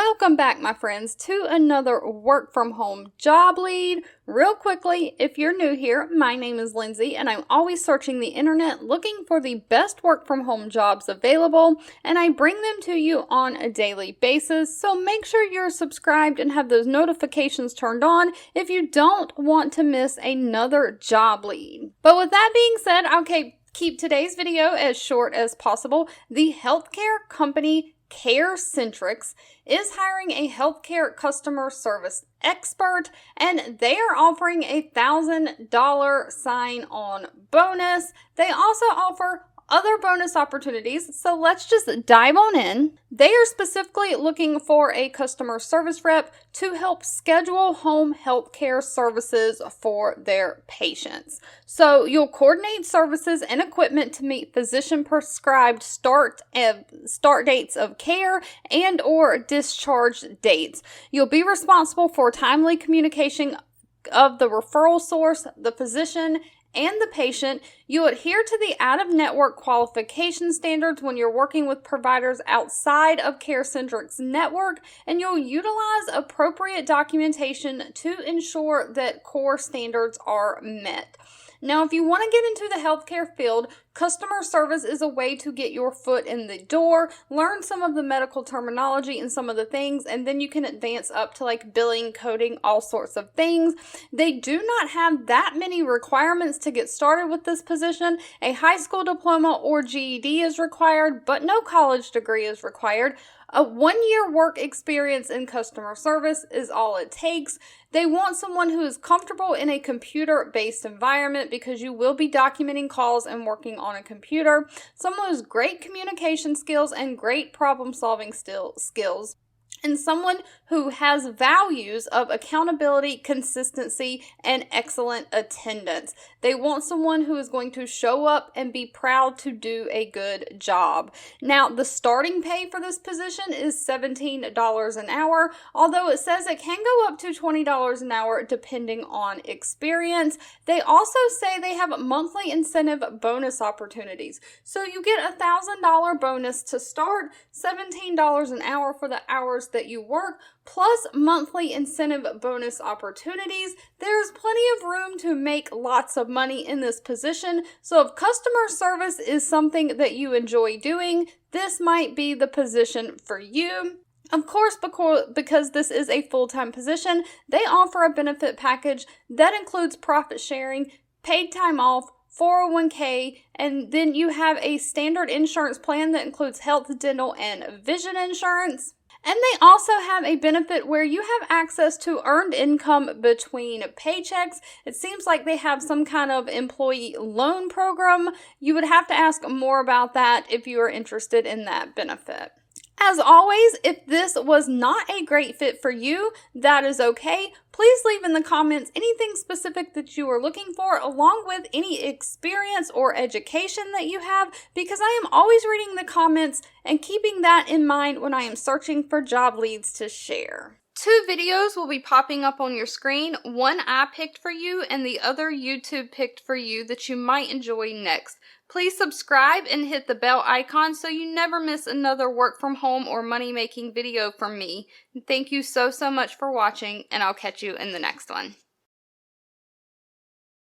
Welcome back, my friends, to another work from home job lead. Real quickly, if you're new here, my name is Lindsay and I'm always searching the internet looking for the best work from home jobs available, and I bring them to you on a daily basis. So make sure you're subscribed and have those notifications turned on if you don't want to miss another job lead. But with that being said, I'll keep today's video as short as possible. The healthcare company CareCentrix is hiring a healthcare customer service expert, and they are offering a $1,000 sign-on bonus. They also offer other bonus opportunities, so let's just dive on in. They are specifically looking for a customer service rep to help schedule home health care services for their patients. So you'll coordinate services and equipment to meet physician prescribed start dates of care and or discharge dates. You'll be responsible for timely communication of the referral source, the physician, and the patient. You adhere to the out-of-network qualification standards when you're working with providers outside of CareCentrix network, and you'll utilize appropriate documentation to ensure that core standards are met. Now, if you want to get into the healthcare field, customer service is a way to get your foot in the door, learn some of the medical terminology and some of the things, and then you can advance up to like billing, coding, all sorts of things. They do not have that many requirements to get started with this position. A high school diploma or GED is required, but no college degree is required. A 1-year work experience in customer service is all it takes. They want someone who is comfortable in a computer-based environment because you will be documenting calls and working on a computer. Someone who has great communication skills and great problem-solving skills. And someone who has values of accountability, consistency, and excellent attendance. They want someone who is going to show up and be proud to do a good job. Now, the starting pay for this position is $17 an hour, although it says it can go up to $20 an hour depending on experience. They also say they have monthly incentive bonus opportunities. So you get a $1,000 bonus to start, $17 an hour for the hours that you work, plus monthly incentive bonus opportunities. There's plenty of room to make lots of money in this position. So if customer service is something that you enjoy doing, this might be the position for you. Of course, because this is a full-time position, they offer a benefit package that includes profit sharing, paid time off, 401k, and then you have a standard insurance plan that includes health, dental, and vision insurance. And they also have a benefit where you have access to earned income between paychecks. It seems like they have some kind of employee loan program. You would have to ask more about that if you are interested in that benefit. As always, if this was not a great fit for you, that is okay. Please leave in the comments anything specific that you are looking for, along with any experience or education that you have, because I am always reading the comments and keeping that in mind when I am searching for job leads to share. 2 videos will be popping up on your screen. One I picked for you and the other YouTube picked for you that you might enjoy next. Please subscribe and hit the bell icon so you never miss another work from home or money making video from me. Thank you so much for watching, and I'll catch you in the next one.